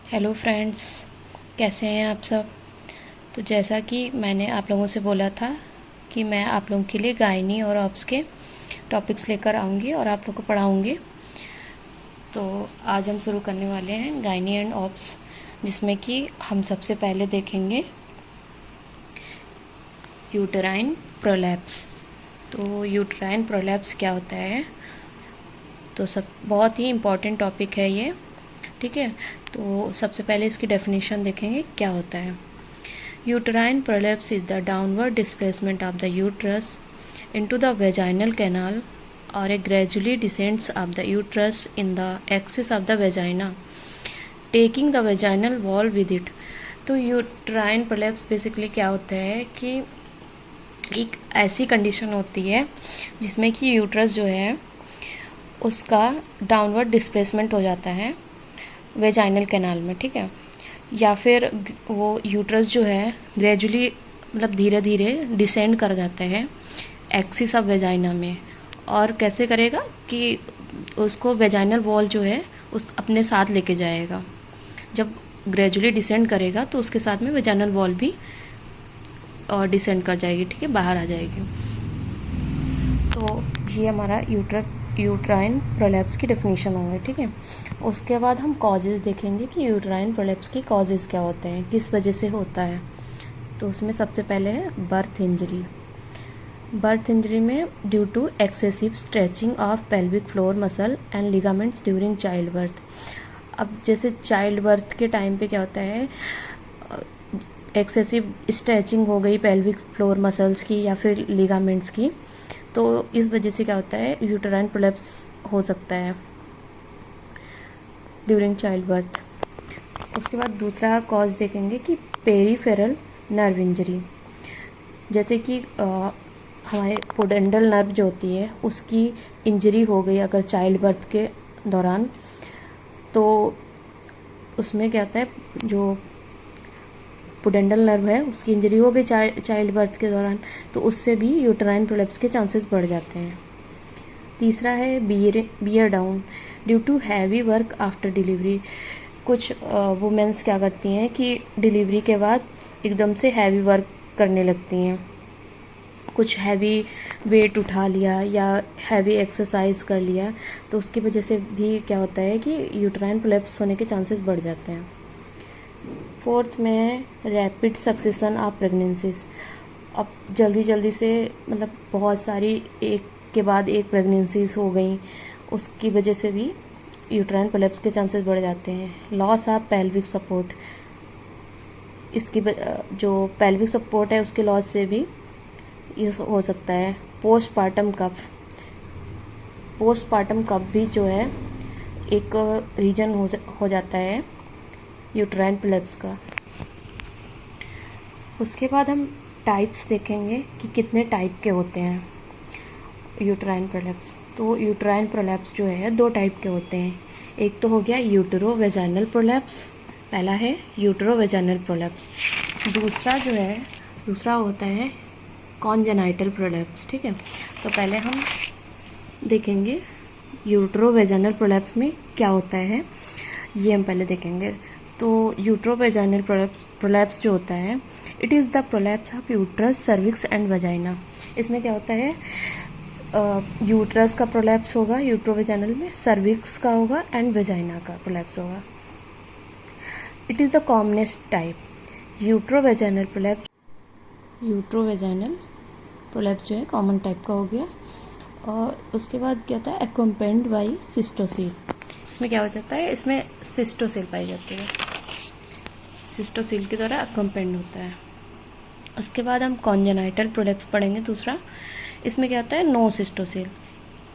Hello friends, कैसे हैं आप सब। तो जैसा कि मैंने आप लोगों से बोला था कि मैं आप लोगों के लिए गायनी और ऑब्स के टॉपिक्स लेकर आऊँगी और आप लोगों को पढ़ाऊँगी। तो आज हम शुरू करने वाले हैं गायनी एंड ऑब्स, जिसमें कि हम सबसे पहले देखेंगे यूटेराइन प्रोलैप्स। तो यूटेराइन प्रोलैप्स क्या होता है, तो सब बहुत ही इम्पॉर्टेंट टॉपिक है ये, ठीक है। तो सबसे पहले इसकी डेफिनेशन देखेंगे क्या होता है। Uterine prolapse is the downward displacement of the uterus into the vaginal canal और a gradually descends of the uterus in the axis of the vagina taking the vaginal wall with it. तो uterine prolapse basically क्या होता है कि एक ऐसी condition होती है जिसमें कि यूट्रस जो है उसका डाउनवर्ड डिस्प्लेसमेंट हो जाता है वेजाइनल कैनाल में, ठीक है। या फिर वो यूट्रस जो है ग्रेजुअली मतलब धीरे धीरे डिसेंड कर जाता है एक्सिस ऑफ वेजाइना में। और कैसे करेगा कि उसको वेजाइनल वॉल जो है उस अपने साथ लेके जाएगा। जब ग्रेजुअली डिसेंड करेगा तो उसके साथ में वेजाइनल वॉल भी और डिसेंड कर जाएगी, ठीक है, बाहर आ जाएगी। तो ये हमारा यूट्राइन प्रोलैप्स की डेफिनेशन होंगे, ठीक है। उसके बाद हम कॉजेज़ देखेंगे कि यूट्राइन प्रोलैप्स की कॉजेज़ क्या होते हैं, किस वजह से होता है। तो उसमें सबसे पहले है बर्थ इंजरी। बर्थ इंजरी में due to excessive stretching of pelvic floor muscle and ligaments during child birth. अब जैसे चाइल्ड बर्थ के टाइम पे क्या होता है, एक्सेसिव स्ट्रेचिंग हो गई पेल्विक फ्लोर मसल्स की या फिर लिगामेंट्स की, तो इस वजह से क्या होता है यूटेराइन प्रोलैप्स हो सकता है ड्यूरिंग चाइल्ड बर्थ। उसके बाद दूसरा कॉज देखेंगे कि पेरीफेरल नर्व इंजरी। जैसे कि हमारे पोडेंडल नर्व जो होती है उसकी इंजरी हो गई अगर चाइल्ड बर्थ के दौरान, तो उसमें क्या होता है, जो पोडेंडल नर्व है उसकी इंजरी हो गई चाइल्ड बर्थ के दौरान, तो उससे भी यूटेराइन प्रोलैप्स के चांसेस बढ़ जाते हैं। तीसरा है bear down due to heavy work after delivery. कुछ वुमेन्स क्या करती हैं कि डिलीवरी के बाद एकदम से हैवी वर्क करने लगती हैं, कुछ हैवी वेट उठा लिया या हैवी एक्सरसाइज कर लिया, तो उसकी वजह से भी क्या होता है कि यूटेराइन प्रोलैप्स होने के चांसेस बढ़ जाते हैं। फोर्थ में रैपिड सक्सेशन ऑफ प्रेगनेंसीज। अब जल्दी जल्दी से मतलब बहुत सारी एक के बाद एक प्रेगनेंसीज हो गई, उसकी वजह से भी यूटेराइन प्रोलैप्स के चांसेस बढ़ जाते हैं। लॉस ऑफ पेल्विक सपोर्ट, इसकी जो पेल्विक सपोर्ट है उसके लॉस से भी ये हो सकता है। पोस्टपार्टम कफ भी जो है एक रीजन हो जाता है यूटेराइन प्रोलैप्स का। उसके बाद हम टाइप्स देखेंगे कि कितने टाइप के होते हैं यूटेराइन प्रोलैप्स। तो यूटेराइन प्रोलैप्स जो है दो टाइप के होते हैं। एक तो हो गया यूटेरो वेजाइनल प्रोलैप्स, पहला है यूटेरो वेजाइनल प्रोलैप्स। दूसरा होता है कॉन्जेनाइटल प्रोलैप्स, ठीक है। तो पहले हम देखेंगे यूटेरो वेजाइनल प्रोलैप्स में क्या होता है, ये हम पहले देखेंगे। तो यूटेरो वेजाइनल प्रोलैप्स जो होता है, it is the prolapse of uterus cervix and vagina. इसमें क्या होता है, यूट्रस का प्रोलैप्स होगा यूटेरो वेजाइनल में, सर्विक्स का होगा एंड वजाइना का प्रोलैप्स होगा। It is the commonest type utero vaginal prolapse जो है कॉमन टाइप का हो गया। और उसके बाद क्या होता है, एक्कम्पेंड बाई सिस्टोसील। इसमें क्या हो जाता है, इसमें सिस्टोसील पाई जाती है, सिस्टोसील के द्वारा एक्कम्पेंड होता है। उसके बाद हम कॉन्जेनाइटल प्रोलैप्स पढ़ेंगे दूसरा। इसमें क्या होता है, नो सिस्टोसील,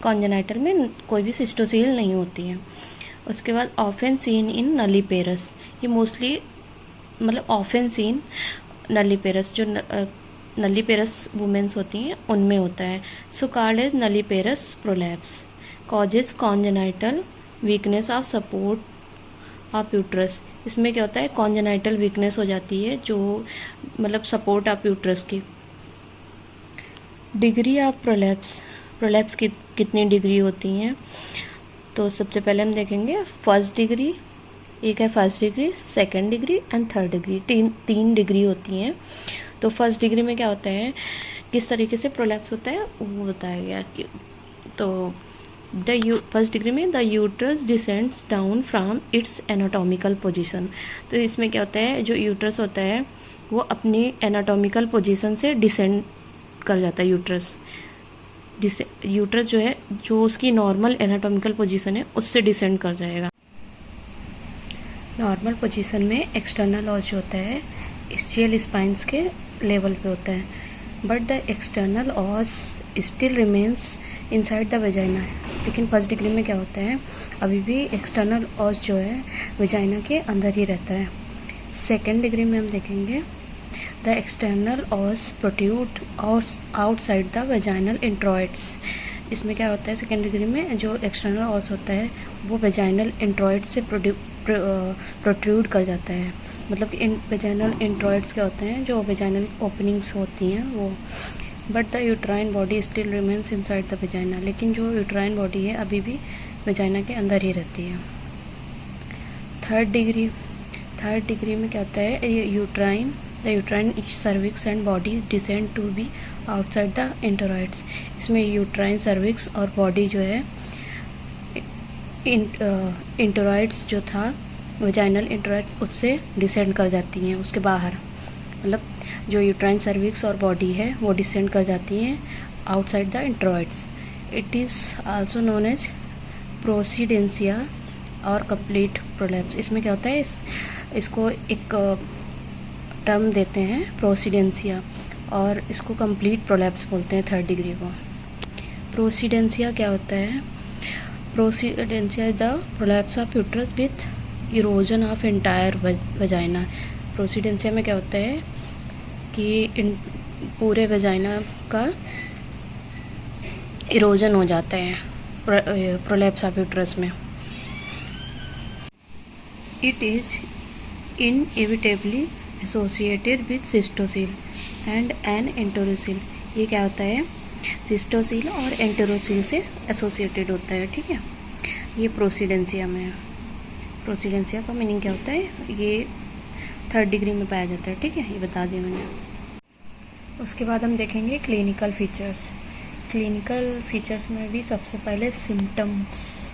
कॉन्जेनाइटल में कोई भी सिस्टोसील नहीं होती है। उसके बाद ऑफन सीन इन नलीपेरस, ये मोस्टली मतलब ऑफन सीन नलीपेरस, जो नलीपेरस वुमेन्स होती हैं उनमें होता है। So called as nulliparous prolapse. Causes congenital weakness of support of uterus. इसमें क्या होता है, कॉन्जेनाइटल वीकनेस हो जाती है जो मतलब सपोर्ट ऑफ यूट्रस की। डिग्री ऑफ प्रोलैप्स की कितनी डिग्री होती हैं, तो सबसे पहले हम देखेंगे फर्स्ट डिग्री, एक है first degree, second degree and third degree, तीन डिग्री होती हैं। तो फर्स्ट डिग्री में क्या होता है, किस तरीके से प्रोलैप्स होता है वो बताया गया कि तो फर्स्ट डिग्री में the uterus descends down from its anatomical position. तो इसमें क्या होता है, जो यूट्रस होता है वो अपनी एनाटॉमिकल पोजीशन से डिसेंड कर जाता है। यूट्रस जो है, जो उसकी नॉर्मल एनाटॉमिकल पोजीशन है उससे डिसेंड कर जाएगा। नॉर्मल पोजीशन में एक्सटर्नल ऑस जो होता है स्चियल स्पाइंस के लेवल पे होता है, but the external os still remains inside the vagina. लेकिन फर्स्ट डिग्री में क्या होता है, अभी भी एक्सटर्नल ऑस जो है वेजाइना के अंदर ही रहता है। सेकेंड डिग्री में हम देखेंगे the external os protrude outside the vaginal introitus. इसमें क्या होता है, सेकेंड डिग्री में जो एक्सटर्नल ऑस होता है वो वेजाइनल इंट्रॉइड्स से प्रोट्रूड कर जाता है। मतलब कि वेजाइनल इंट्रॉइड्स क्या होते हैं, जो वेजाइनल ओपनिंग्स होती हैं वो। But the uterine body still remains inside the vagina. लेकिन जो यूट्राइन बॉडी है अभी भी वेजाइना के अंदर ही रहती है। थर्ड डिग्री में क्या होता है, the uterine cervix and body descend to be outside the introitus. इसमें यूट्राइन सर्विक्स और बॉडी जो है इंटरॉइड्स जो था वेजाइनल इंटरॉइड्स उससे डिसेंड कर जाती हैं, उसके बाहर। मतलब जो यूट्राइन सर्विक्स और बॉडी है वो डिसेंड कर जाती हैं outside the introitus. It is also known as procidentia और कंप्लीट प्रोलैप्स। इसमें क्या होता है, इसको एक टर्म देते हैं प्रोसीडेंसिया, और इसको कंप्लीट प्रोलैप्स बोलते हैं थर्ड डिग्री को। प्रोसीडेंसिया क्या होता है, procidentia is the prolapse of uterus with erosion of entire vagina. Procidentia में क्या होता है कि पूरे वेजाइना का इरोजन हो जाता है प्रोलैप्स ऑफ यूट्रस में। It is inevitably associated with cystocele and an enterocele. ये क्या होता है, सिस्टोसील और एंटेरोसील से एसोसिएटेड होता है। ठीक है, ये प्रोसीडेंसिया में है। प्रोसीडेंसिया का मीनिंग क्या होता है, ये थर्ड डिग्री में पाया जाता है। ठीक है, ये बता दिया मैंने। उसके बाद हम देखेंगे क्लिनिकल फीचर्स। क्लिनिकल फीचर्स में भी सबसे पहले सिम्टम्स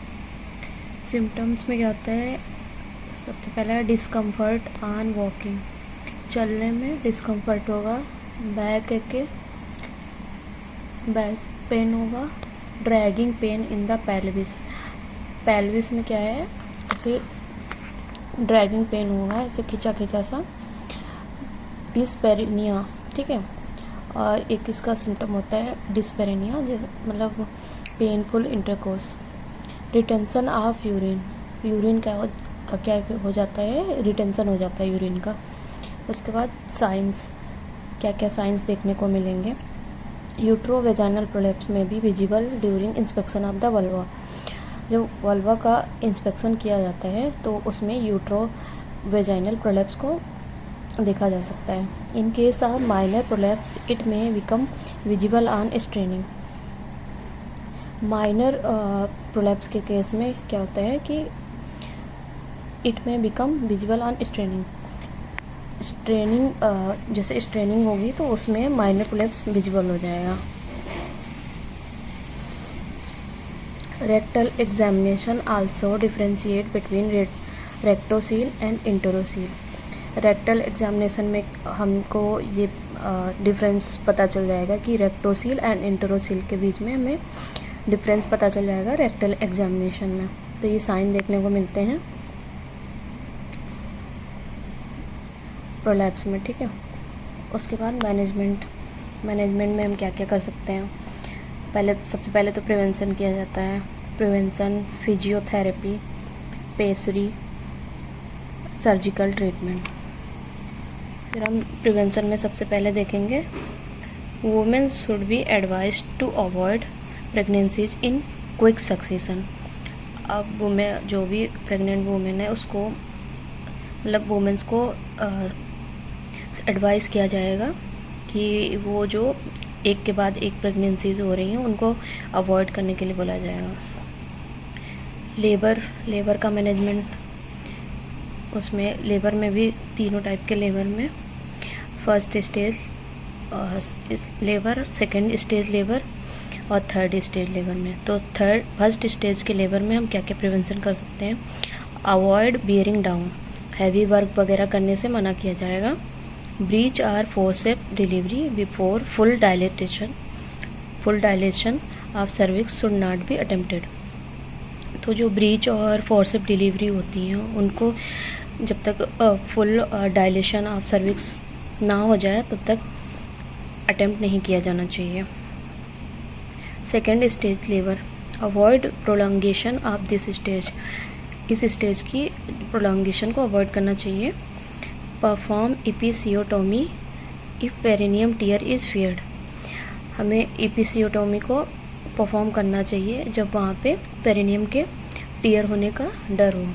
में क्या होता है, सबसे पहला डिस्कम्फर्ट ऑन वॉकिंग। चलने में डिस्कम्फर्ट होगा, बैक पेन होगा, dragging pain in the pelvis में क्या है, ऐसे ड्रैगिंग पेन होगा, ऐसे खिंचा सा, डिस्पेरिनिया। ठीक है, और एक इसका सिम्टम होता है डिस्पेरिनिया, जैसे मतलब painful intercourse. Retention of urine क्या हो जाता है, रिटेंशन हो जाता है यूरिन का। उसके बाद साइंस, क्या साइंस देखने को मिलेंगे। यूट्रोवेजाइनल प्रोलैप्स में भी visible during inspection of the vulva. जब वल्वा का इंस्पेक्शन किया जाता है तो उसमें यूट्रोवेजाइनल प्रोलैप्स को देखा जा सकता है। In case of minor prolapse it may become visible on straining. Minor prolapse के केस में क्या होता है कि it may become visible on straining. जैसे स्ट्रेनिंग होगी तो उसमें माइनर प्रोलैप्स विजिबल हो जाएगा। Rectal examination also differentiate between rectocele and enterocele. Rectal examination में हमको ये डिफरेंस पता चल जाएगा कि रेक्टोसील एंड इंटेरोसील के बीच में हमें डिफरेंस पता चल जाएगा रेक्टल एग्जामिनेशन में। तो ये साइन देखने को मिलते हैं प्रोलैप्स में। ठीक है, उसके बाद मैनेजमेंट में हम क्या क्या कर सकते हैं। सबसे पहले तो प्रिवेंशन किया जाता है। Prevention, physiotherapy, pessary, surgical treatment. फिर हम प्रिवेंशन में सबसे पहले देखेंगे women should be advised to avoid pregnancies in quick succession. अब वुमेन, जो भी प्रेग्नेंट वुमेन है उसको, मतलब वुमेन्स को एडवाइस किया जाएगा कि वो जो एक के बाद एक प्रेगनेंसीज हो रही हैं उनको अवॉइड करने के लिए बोला जाएगा। लेबर का मैनेजमेंट, उसमें लेबर में भी तीनों टाइप के लेबर में, first stage labour, second stage labour और थर्ड स्टेज लेबर में। तो फर्स्ट स्टेज के लेबर में हम क्या क्या प्रिवेंशन कर सकते हैं? Avoid bearing down, heavy work वगैरह करने से मना किया जाएगा। Breech or forcep delivery before full dilation of cervix should not be attempted. तो जो ब्रीच और फोर्सेप डिलीवरी होती हैं उनको जब तक फुल डायलेशन ऑफ सर्विक्स ना हो जाए तब तक अटेम्प्ट नहीं किया जाना चाहिए। Second stage labour, avoid prolongation of this stage, इस स्टेज की प्रोलॉन्गेशन को अवॉइड करना चाहिए। Perform episiotomy if perineum tear is feared, हमें इपिसियोटोमी को परफॉर्म करना चाहिए जब वहाँ पे पेरिनियम के टीयर होने का डर हो।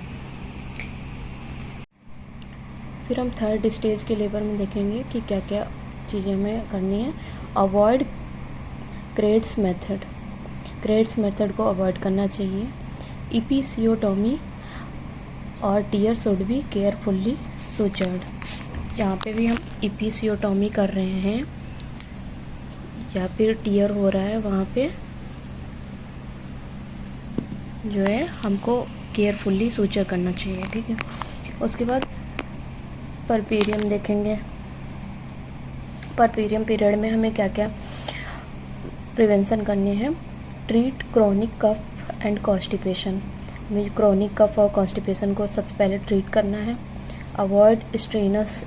फिर हम थर्ड स्टेज के लेबर में देखेंगे कि क्या क्या चीज़ें हमें करनी है। अवॉइड क्रेड्स मेथड को अवॉइड करना चाहिए। इपिसियोटोमी और टीयर शुड बी केयरफुल्ली सुचर्ड, जहाँ पे भी हम इपिसियोटोमी कर रहे हैं या फिर टीयर हो रहा है वहाँ पे जो है हमको केयरफुल्ली सूचर करना चाहिए, ठीक है। उसके बाद परपीरियम देखेंगे। परपीरियम पीरियड में हमें क्या क्या प्रिवेंशन करने हैं? Treat chronic cough and constipation, हमें क्रोनिक कफ और कॉन्स्टिपेशन को सबसे पहले ट्रीट करना है। अवॉइड स्ट्रेनस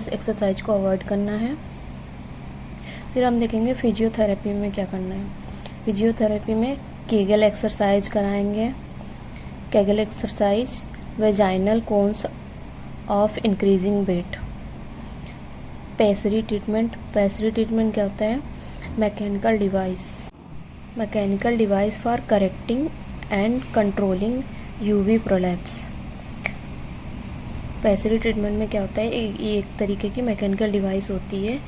एक्सरसाइज को अवॉइड करना है। फिर हम देखेंगे फिजियोथेरेपी में क्या करना है। फिजियोथेरेपी में केगल एक्सरसाइज कराएंगे। Kegel exercise, vaginal cones of increasing weight. Pessary treatment क्या होता है? Mechanical device for correcting and controlling UV prolapse. Pessary treatment में क्या होता है? ये एक तरीके की मैकेनिकल डिवाइस होती है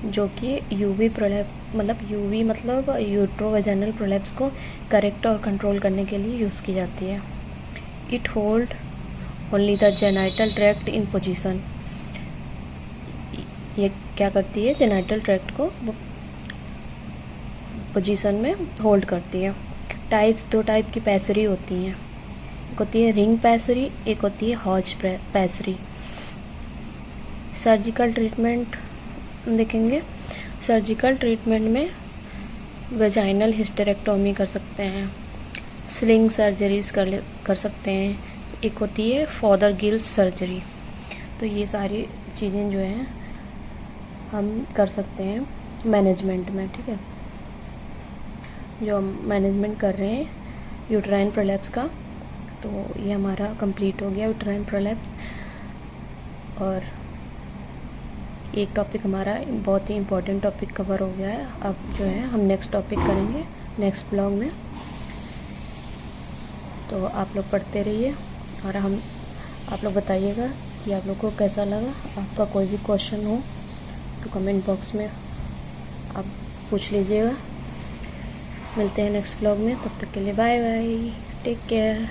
जो कि यूवी मतलब यूट्रोवेजाइनल प्रोलैप्स को करेक्ट और कंट्रोल करने के लिए यूज़ की जाती है। It hold only the genital tract in position, ये क्या करती है? जेनाइटल ट्रैक्ट को पोजीशन में होल्ड करती है। टाइप्स, दो टाइप की पैसरी होती हैं, एक होती है रिंग पैसरी, एक होती है हॉज पैसरी। सर्जिकल ट्रीटमेंट देखेंगे। सर्जिकल ट्रीटमेंट में वेजाइनल हिस्टेरेक्टोमी कर सकते हैं, स्लिंग सर्जरीज कर सकते हैं, एक होती है फॉदर गिल्स सर्जरी। तो ये सारी चीज़ें जो हैं हम कर सकते हैं मैनेजमेंट में, ठीक है। जो हम मैनेजमेंट कर रहे हैं यूट्राइन प्रोलैप्स का, तो ये हमारा कंप्लीट हो गया यूट्राइन प्रोलैप्स। और एक टॉपिक हमारा बहुत ही इम्पोर्टेंट टॉपिक कवर हो गया है। अब जो है हम नेक्स्ट टॉपिक करेंगे नेक्स्ट ब्लॉग में। तो आप लोग पढ़ते रहिए और आप लोग बताइएगा कि आप लोग को कैसा लगा। आपका कोई भी क्वेश्चन हो तो कमेंट बॉक्स में आप पूछ लीजिएगा। मिलते हैं नेक्स्ट ब्लॉग में, तब तक के लिए बाय बाय, टेक केयर।